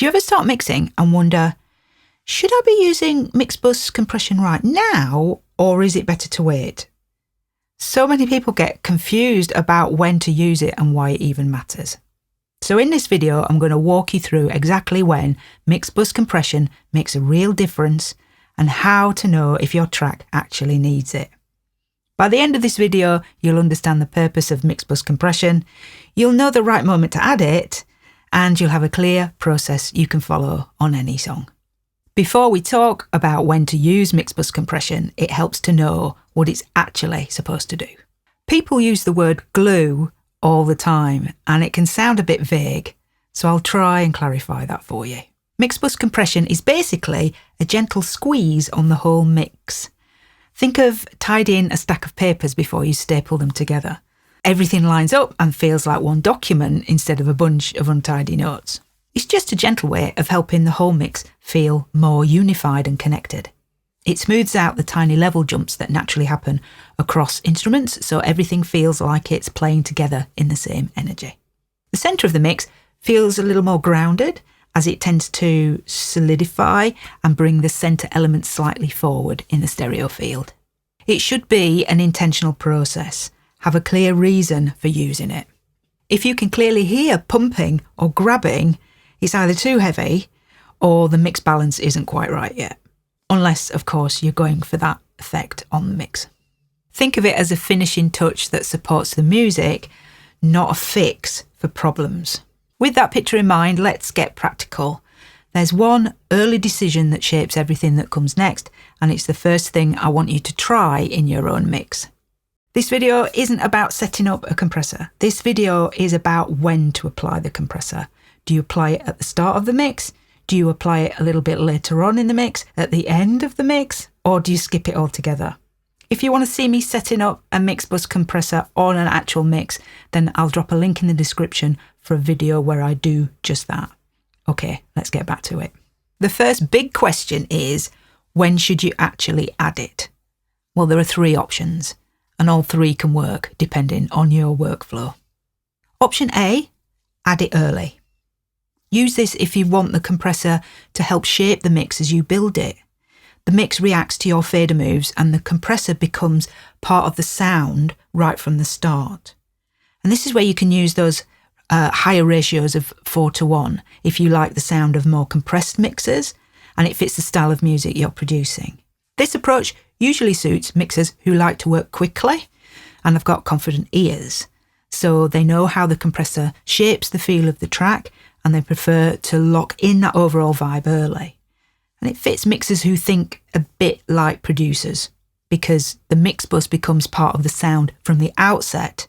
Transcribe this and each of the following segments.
Do you ever start mixing and wonder, should I be using mix bus compression right now, or is it better to wait? So many people get confused about when to use it and why it even matters. So in this video, I'm going to walk you through exactly when mix bus compression makes a real difference and how to know if your track actually needs it. By the end of this video, you'll understand the purpose of mix bus compression, you'll know the right moment to add it, and you'll have a clear process you can follow on any song. Before we talk about when to use mix bus compression, it helps to know what it's actually supposed to do. People use the word glue all the time, and it can sound a bit vague, so I'll try and clarify that for you. Mix bus compression is basically a gentle squeeze on the whole mix. Think of tidying a stack of papers before you staple them together. Everything lines up and feels like one document instead of a bunch of untidy notes. It's just a gentle way of helping the whole mix feel more unified and connected. It smooths out the tiny level jumps that naturally happen across instruments, so everything feels like it's playing together in the same energy. The centre of the mix feels a little more grounded, as it tends to solidify and bring the centre element slightly forward in the stereo field. It should be an intentional process. Have a clear reason for using it. If you can clearly hear pumping or grabbing, it's either too heavy or the mix balance isn't quite right yet. Unless, of course, you're going for that effect on the mix. Think of it as a finishing touch that supports the music, not a fix for problems. With that picture in mind, let's get practical. There's one early decision that shapes everything that comes next, and it's the first thing I want you to try in your own mix. This video isn't about setting up a compressor. This video is about when to apply the compressor. Do you apply it at the start of the mix? Do you apply it a little bit later on in the mix, at the end of the mix? Or do you skip it altogether? If you want to see me setting up a mix bus compressor on an actual mix, then I'll drop a link in the description for a video where I do just that. Okay, let's get back to it. The first big question is, when should you actually add it? Well, there are three options, and all three can work depending on your workflow. Option A, add it early. Use this if you want the compressor to help shape the mix as you build it. The mix reacts to your fader moves and the compressor becomes part of the sound right from the start. And this is where you can use those higher ratios of 4:1 if you like the sound of more compressed mixers and it fits the style of music you're producing. This approach usually suits mixers who like to work quickly and have got confident ears, so they know how the compressor shapes the feel of the track and they prefer to lock in that overall vibe early. And it fits mixers who think a bit like producers because the mix bus becomes part of the sound from the outset.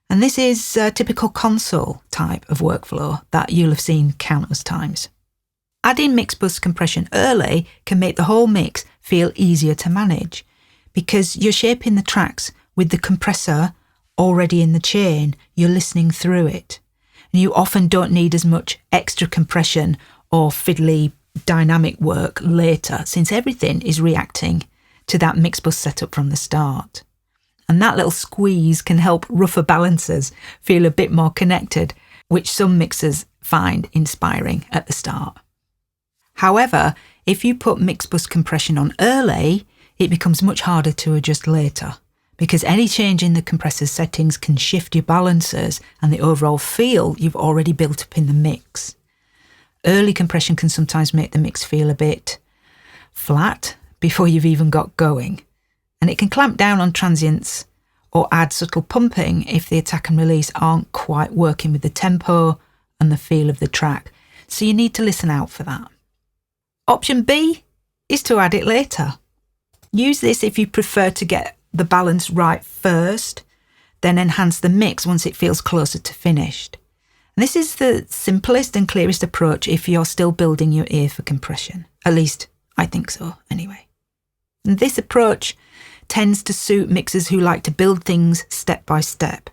And this is a typical console type of workflow that you'll have seen countless times. Adding mix bus compression early can make the whole mix feel easier to manage because you're shaping the tracks with the compressor already in the chain, you're listening through it. And you often don't need as much extra compression or fiddly dynamic work later since everything is reacting to that mix bus setup from the start. And that little squeeze can help rougher balancers feel a bit more connected, which some mixers find inspiring at the start. However, if you put mix bus compression on early, it becomes much harder to adjust later because any change in the compressor's settings can shift your balancers and the overall feel you've already built up in the mix. Early compression can sometimes make the mix feel a bit flat before you've even got going, and it can clamp down on transients or add subtle pumping if the attack and release aren't quite working with the tempo and the feel of the track, so you need to listen out for that. Option B is to add it later. Use this if you prefer to get the balance right first, then enhance the mix once it feels closer to finished. And this is the simplest and clearest approach if you're still building your ear for compression. At least I think so, anyway. And this approach tends to suit mixers who like to build things step by step,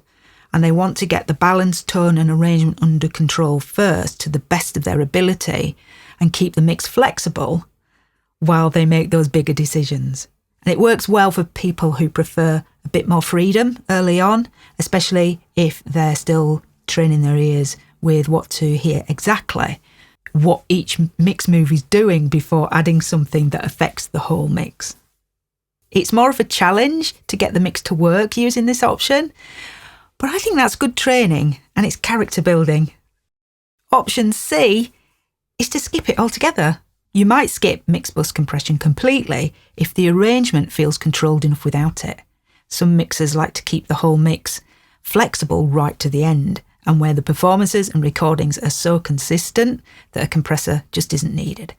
and they want to get the balance, tone and arrangement under control first to the best of their ability and keep the mix flexible while they make those bigger decisions. And it works well for people who prefer a bit more freedom early on, especially if they're still training their ears with what to hear exactly what each mix move is doing before adding something that affects the whole mix. It's more of a challenge to get the mix to work using this option, but I think that's good training and it's character building. Option C is to skip it altogether. You might skip mix bus compression completely if the arrangement feels controlled enough without it. Some mixers like to keep the whole mix flexible right to the end, and where the performances and recordings are so consistent that a compressor just isn't needed.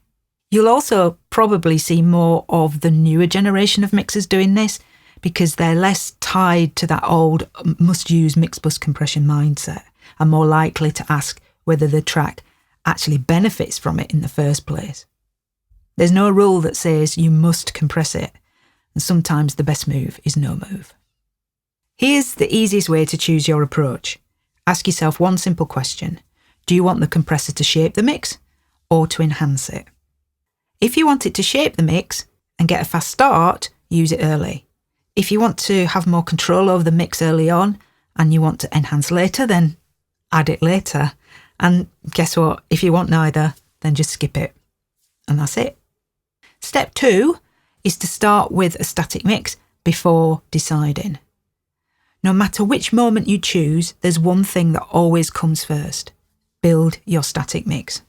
You'll also probably see more of the newer generation of mixers doing this because they're less tied to that old must-use mix bus compression mindset and more likely to ask whether the track actually benefits from it in the first place. There's no rule that says you must compress it, and sometimes the best move is no move. Here's the easiest way to choose your approach. Ask yourself one simple question. Do you want the compressor to shape the mix or to enhance it? If you want it to shape the mix and get a fast start, use it early. If you want to have more control over the mix early on and you want to enhance later, then add it later. And guess what? If you want neither, then just skip it. And that's it. Step 2 is to start with a static mix before deciding. No matter which moment you choose, there's one thing that always comes first. Build your static mix.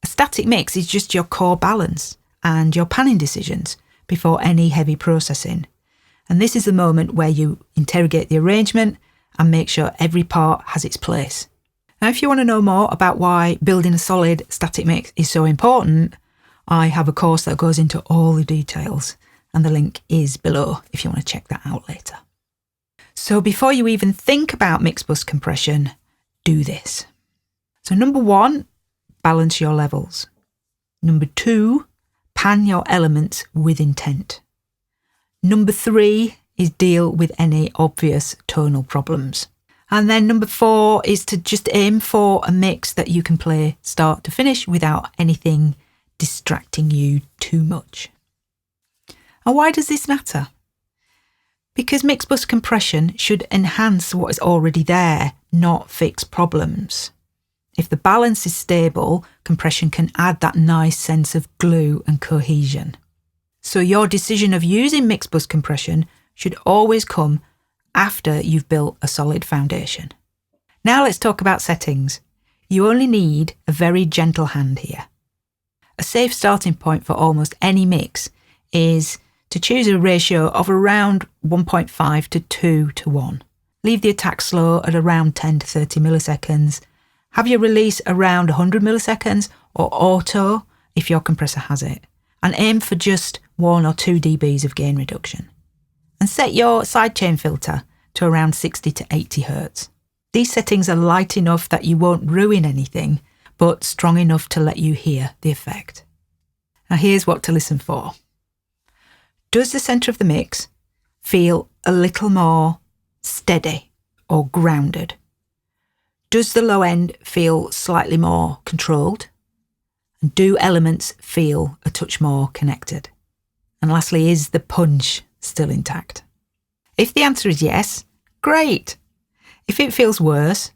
A static mix is just your core balance and your panning decisions before any heavy processing. And this is the moment where you interrogate the arrangement and make sure every part has its place. Now, if you want to know more about why building a solid static mix is so important, I have a course that goes into all the details, and the link is below if you want to check that out later. So before you even think about mix bus compression, do this. So number 1, balance your levels. Number 2, pan your elements with intent. Number 3 is deal with any obvious tonal problems. And then number 4 is to just aim for a mix that you can play start to finish without anything distracting you too much. And why does this matter? Because mix bus compression should enhance what is already there, not fix problems. If the balance is stable, compression can add that nice sense of glue and cohesion. So your decision of using mix bus compression should always come after you've built a solid foundation. Now let's talk about settings. You only need a very gentle hand here. A safe starting point for almost any mix is to choose a ratio of around 1.5 to 2 to 1. Leave the attack slow at around 10 to 30 milliseconds. Have your release around 100 milliseconds or auto if your compressor has it. And aim for just 1 or 2 dBs of gain reduction. And set your sidechain filter to around 60 to 80 Hz. These settings are light enough that you won't ruin anything, but strong enough to let you hear the effect. Now here's what to listen for. Does the centre of the mix feel a little more steady or grounded? Does the low end feel slightly more controlled? And do elements feel a touch more connected? And lastly, is the punch still intact? If the answer is yes, great. If it feels worse,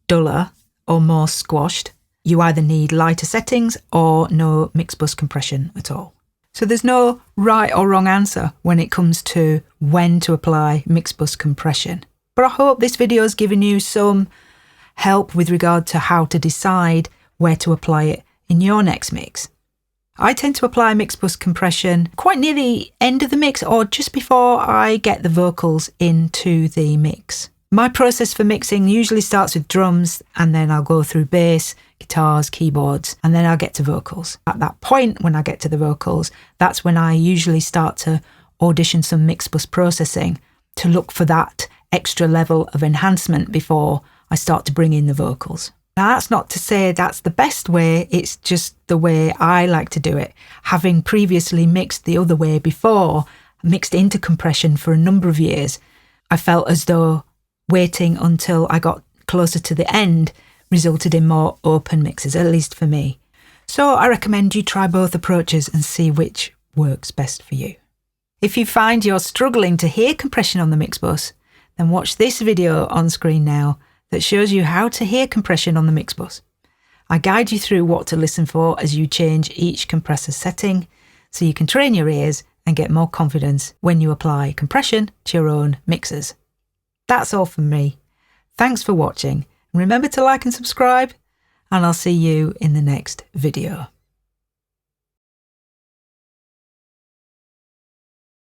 duller, or more squashed, you either need lighter settings or no mix bus compression at all. So there's no right or wrong answer when it comes to when to apply mix bus compression. But I hope this video has given you some help with regard to how to decide where to apply it in your next mix. I tend to apply mix bus compression quite near the end of the mix or just before I get the vocals into the mix. My process for mixing usually starts with drums and then I'll go through bass, guitars, keyboards, and then I'll get to vocals. At that point, when I get to the vocals, that's when I usually start to audition some mix bus processing to look for that extra level of enhancement before I start to bring in the vocals. Now, that's not to say that's the best way, it's just the way I like to do it. Having previously mixed the other way before, mixed into compression for a number of years, I felt as though waiting until I got closer to the end resulted in more open mixes, at least for me. So I recommend you try both approaches and see which works best for you. If you find you're struggling to hear compression on the mix bus, then watch this video on screen now that shows you how to hear compression on the mix bus. I guide you through what to listen for as you change each compressor setting, so you can train your ears and get more confidence when you apply compression to your own mixers. That's all from me. Thanks for watching. Remember to like and subscribe, and I'll see you in the next video.